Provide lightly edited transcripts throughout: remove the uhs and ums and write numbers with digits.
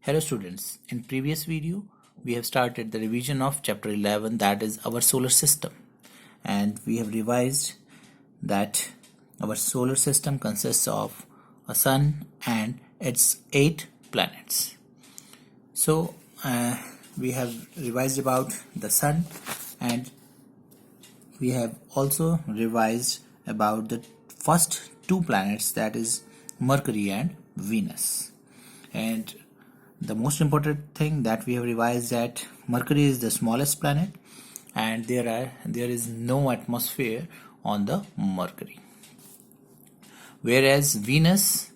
Hello students, in previous video we have started the revision of chapter 11, that is our solar system, and we have revised that our solar system consists of a sun and its 8 planets. So we have revised about the sun, and we have also revised about the first 2 planets, that is Mercury and Venus. And the most important thing that we have revised that Mercury is the smallest planet and there is no atmosphere on the Mercury, whereas Venus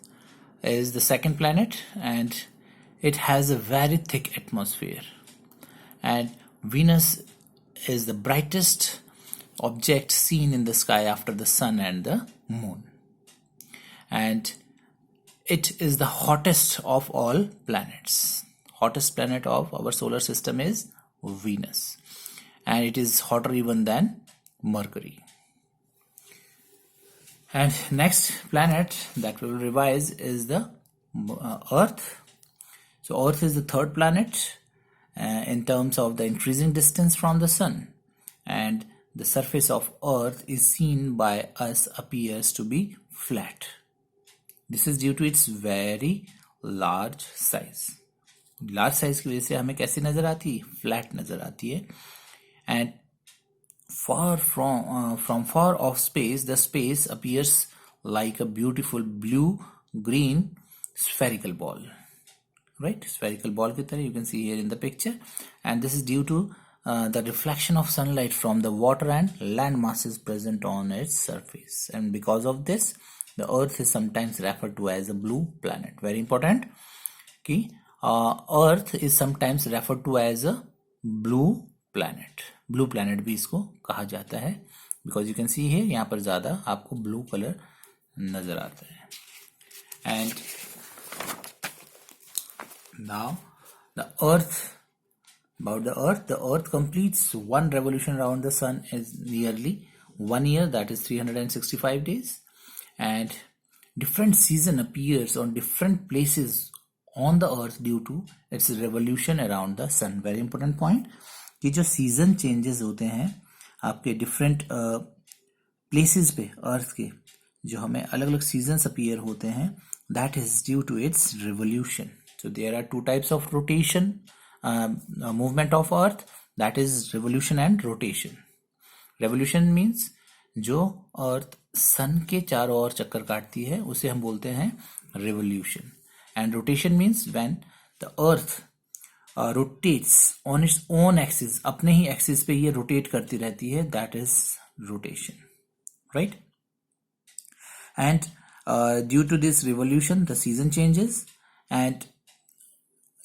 is the second planet and it has a very thick atmosphere, and Venus is the brightest object seen in the sky after the sun and the moon, and it is the hottest of all planets. Hottest planet of our solar system is Venus, and it is hotter even than Mercury. And next planet that we will revise is the Earth. So Earth is the third planet in terms of the increasing distance from the sun, and the surface of Earth is seen by us appears to be flat. This is due to its very large size. Large size की वजह से हमें कैसी नजर आती है? Flat नजर आती है. And from far off space, the space appears like a beautiful blue-green spherical ball. Right? Spherical ball की तरह you can see here in the picture. And this is due to the reflection of sunlight from the water and land masses present on its surface. And because of this, the Earth is sometimes referred to as a blue planet. Very important. Okay. Earth is sometimes referred to as a blue planet. Blue planet भी इसको कहा जाता है because you can see here यहाँ पर ज़्यादा आपको blue color नजर आता है. And now about the Earth completes one revolution around the sun is nearly 1 year, that is 365 days. And different season appears on different places on the earth due to its revolution around the sun. Very important point कि जो season changes होते हैं आपके different places पे earth के, जो हमें अलग अलग seasons appear होते हैं, that is due to its revolution. So there are 2 types of rotation, movement of earth, that is revolution and rotation. Revolution means जो अर्थ सन के चारों ओर चक्कर काटती है उसे हम बोलते हैं revolution. And rotation means when the earth rotates on its own axis, अपने ही एक्सिस पे ये रोटेट करती रहती है, that is rotation. Right? And due to this revolution the season changes, and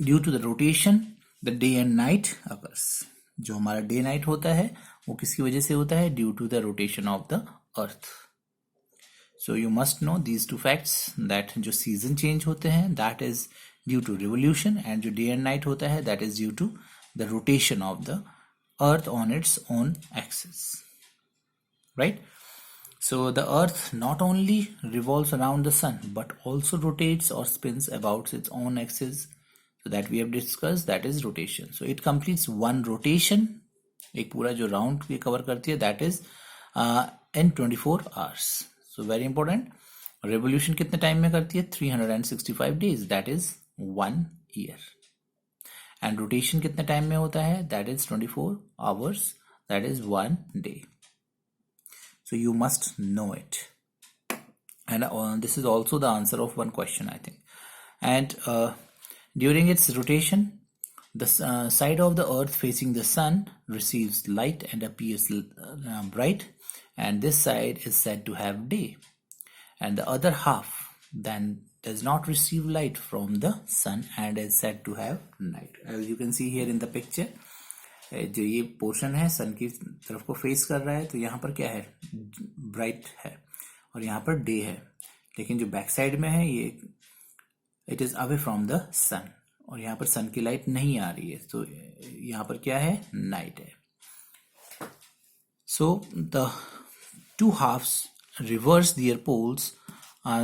due to the rotation the day and night occurs. जो हमारा day night होता है वो किसकी वजह से होता है? Due to the rotation of the earth. So you must know these 2 facts that जो सीजन चेंज होते हैं that is due to revolution, and जो डे एंड नाइट होता है that is due to the rotation of the earth on its own axis. Right? So the earth not only revolves around the sun but also rotates or spins about its own axis. So that we have discussed, that is rotation. So it completes one rotation, एक पूरा जो round ये cover करती है, that is in 24 hours. So very important. Revolution कितने time में करती है? 365 days, that is 1 year. And rotation कितने टाइम में होता है? That is 24 hours, that is 1 day. So you must know it. And this is also the answer of one question, I think. And during its rotation, the side of the earth facing the sun receives light and appears bright, and this side is said to have day, and the other half then does not receive light from the sun and is said to have night. As you can see here in the picture, जो ये portion है सन की तरफ को face कर रहा है, तो यहाँ पर क्या है? ब्राइट है, और यहाँ पर डे है. लेकिन जो बैक साइड में है ये it is away from the sun, और यहाँ पर सन की लाइट नहीं आ रही है, तो यहाँ पर क्या है? नाइट है. So the 2 halves reverse their poles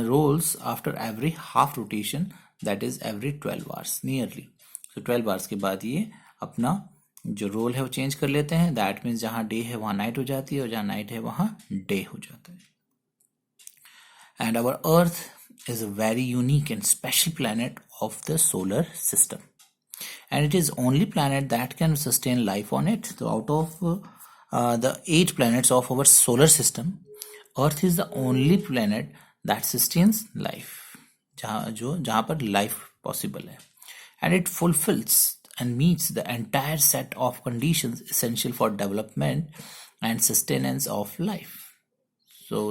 roles after every half rotation. That is every 12 hours nearly. तो 12 आवर्स के बाद ये अपना जो रोल है वो चेंज कर लेते हैं। दैट मीन्स जहाँ डे है वहाँ नाइट हो जाती है और जहाँ नाइट है वहाँ डे हो जाता है। And our Earth is a very unique and special planet of the solar system, and it is only planet that can sustain life on it. So out of the 8 planets of our solar system, Earth is the only planet that sustains life, जहाँ पर life possible है, and it fulfills and meets the entire set of conditions essential for development and sustenance of life. So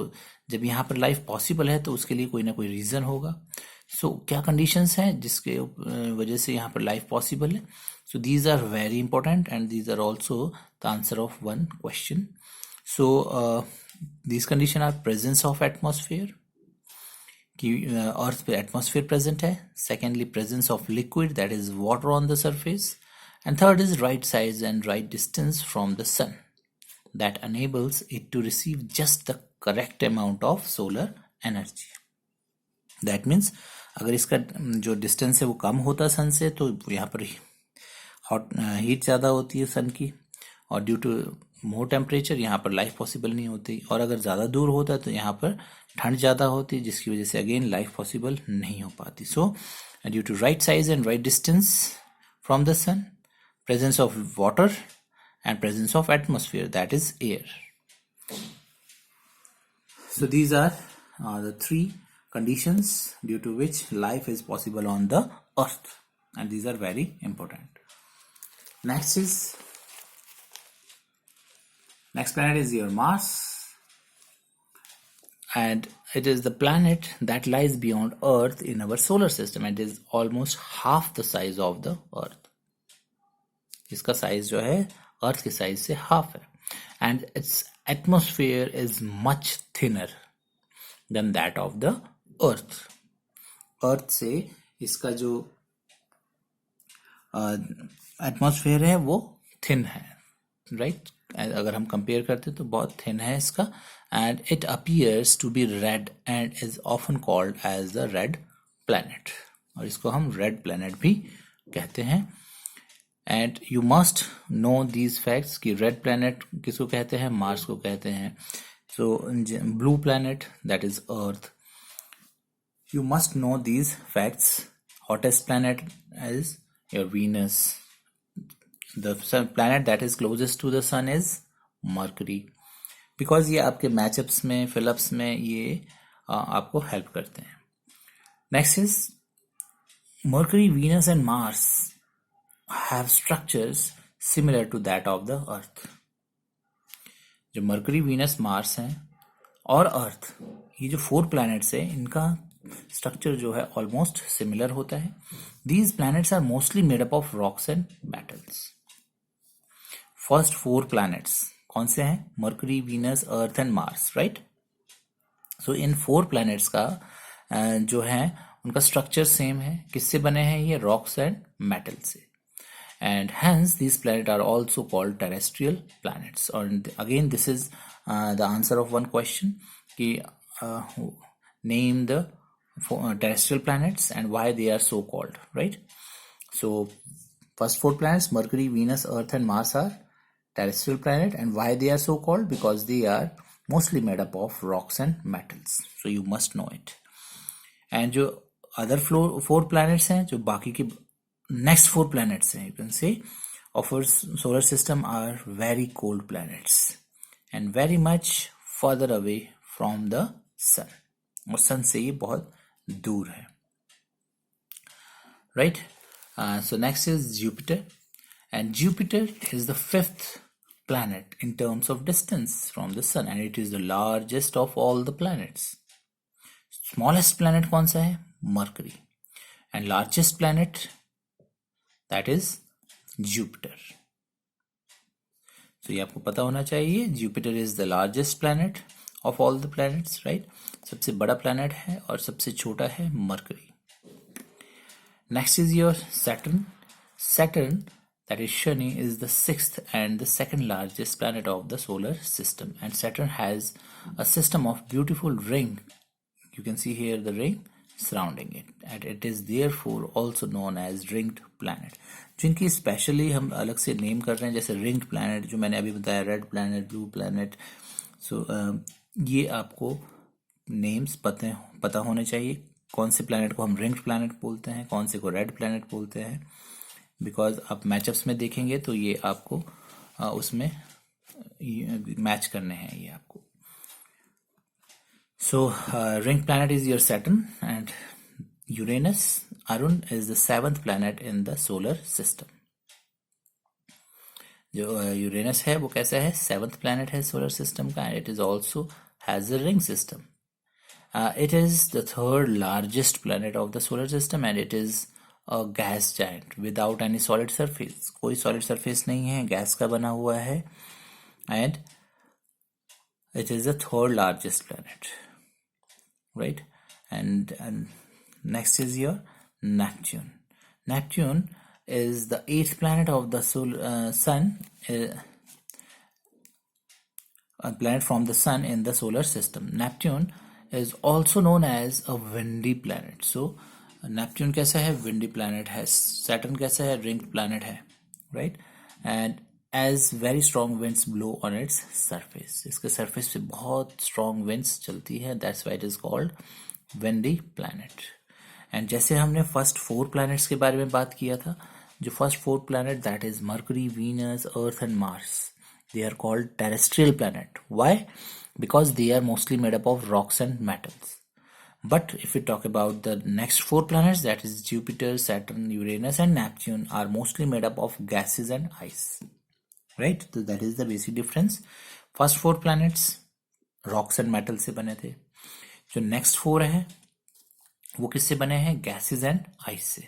जब यहाँ पर life possible है तो उसके लिए कोई ना कोई रीज़न होगा। सो क्या कंडीशंस हैं जिसके वजह से यहाँ पर लाइफ पॉसिबल है? So these are very important and these are also the answer of one question. So these condition are presence of atmosphere, कि अर्थ पे एटमॉस्फेयर प्रेजेंट है। Secondly presence of liquid that is water on the surface, and third is right size and right distance from the sun that enables it to receive just the correct amount of solar energy. That means अगर इसका जो distance है वो कम होता सन से तो यहाँ पर हीट ज़्यादा होती है सन की, और ड्यू टू मोर टेम्परेचर यहाँ पर लाइफ पॉसिबल नहीं होती। और अगर ज़्यादा दूर होता तो यहाँ पर ठंड ज़्यादा होती, जिसकी वजह से अगेन लाइफ पॉसिबल नहीं हो पाती। So due to right size and right distance from the sun, presence of water and presence of atmosphere, that is air. So these are the 3 conditions due to which life is possible on the earth, and these are very important. Next planet is your Mars, and it is the planet that lies beyond earth in our solar system. It is almost half the size of the earth. इसका size जो है earth के size से half है, and its atmosphere is much thinner than that of the earth. Earth से इसका जो atmosphere है वो थिन है, राइट? अगर हम कंपेयर करते तो बहुत थिन है इसका, and it appears to be red and is often called as the red planet, और इसको हम रेड प्लैनेट भी कहते हैं। And you must know these facts कि रेड प्लैनेट किसको कहते हैं, मार्स को कहते हैं। So blue planet that is earth, you must know these facts. Hottest planet is your Venus, the planet that is closest to the sun is Mercury, because ये आपके matchups में, fill-ups में ये आपको हेल्प करते हैं। Next is mercury, Venus and Mars have structures similar to that of the earth. जो mercury, Venus, Mars हैं और अर्थ, ये जो 4 planets हैं, इनका स्ट्रक्चर जो है ऑलमोस्ट सिमिलर होता है। These planets are mostly made up of rocks and metals. First 4 planets कौन से हैं? Mercury, Venus, earth and Mars, right? So in 4 planets का जो है उनका स्ट्रक्चर सेम है। किससे बने हैं ये? रॉक्स एंड मेटल से, and hence these planets are also called terrestrial planets. Or again this is the answer of one question ki name the terrestrial planets and why they are so called, right? So first 4 planets, Mercury, Venus, Earth and Mars, are terrestrial planet, and why they are so called? Because they are mostly made up of rocks and metals, so you must know it. And जो other 4 planets हैं, जो बाकी के next 4 planets हैं, you can say, of our solar system are very cold planets and very much further away from the sun, और sun से ये बहुत दूर है, right? So next is Jupiter, and Jupiter is the 5th planet in terms of distance from the sun, and it is the largest of all the planets. Smallest planet कौन सा है? Mercury, and largest planet that is Jupiter. So ये आपको पता होना चाहिए, Jupiter is the largest planet of all the planets, right? सबसे बड़ा planet है और सबसे छोटा है Mercury. Next is your Saturn. Saturn, that is Shani, is the 6th and the 2nd largest planet of the solar system, and Saturn has a system of beautiful ring. You can see here the ring, surrounding it, and it is therefore also known as ringed planet. जिनकी specially हम अलग से name कर रहे हैं, जैसे ringed planet जो मैंने अभी बताया, रेड प्लैनेट, ब्लू प्लैनेट, सो ये आपको नेम्स पता होने चाहिए कौन से प्लैनेट को हम रिंग्ड प्लैनेट बोलते हैं, कौन से को रेड प्लैनेट बोलते हैं, बिकॉज आप मैचअप्स में देखेंगे तो ये आपको उसमें मैच करने हैं ये आपको. So, ring planet is your Saturn, and Uranus, Arun, is the 7th planet in the solar system. जो यूरेनस है वो कैसा है, 7th planet है solar system का. It is also has a ring system. It is the 3rd largest planet of the solar system, and it is a gas giant without any solid surface. कोई solid surface नहीं है, gas का बना हुआ है, and it is the 3rd largest planet. Right, and next is your Neptune. Neptune is the 8th planet of the sun, a planet from the sun in the solar system. Neptune is also known as a windy planet. So Neptune कैसा है, windy planet है. Saturn कैसा है, ringed planet है, right, and as very strong winds blow on its surface. इसके surface पे बहुत strong winds चलती है, that's why it is called windy planet. And जैसे हमने first 4 planets के बारे में बात किया था, जो first 4 planet, that is Mercury, Venus, Earth and Mars, they are called terrestrial planet. Why? Because they are mostly made up of rocks and metals. But if we talk about the next 4 planets, that is Jupiter, Saturn, Uranus and Neptune, are mostly made up of gases and ice. Right, so that is the basic difference. First 4 planets rocks and metal से बने थे, जो next 4 है वो किससे बने हैं, gases and ice से.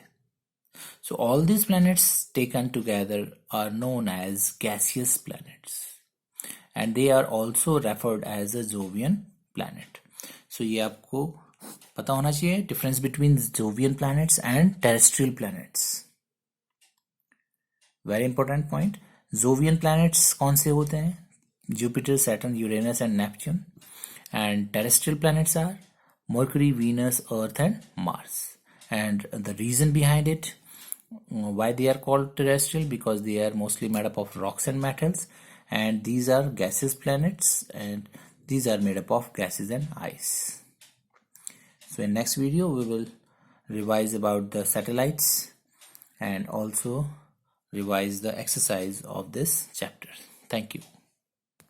So all these planets taken together are known as gaseous planets, and they are also referred as a Jovian planet. So ये आपको पता होना चाहिए difference between Jovian planets and terrestrial planets. Very important point. Jovian planets कौन से होते हैं, Jupiter, Saturn, Uranus and Neptune, and terrestrial planets are Mercury, Venus, Earth and Mars. And the reason behind it, why they are called terrestrial, because they are mostly made up of rocks and metals, and these are gaseous planets, and these are made up of gases and ice. So in next video we will revise about the satellites and also revise the exercise of this chapter. Thank you.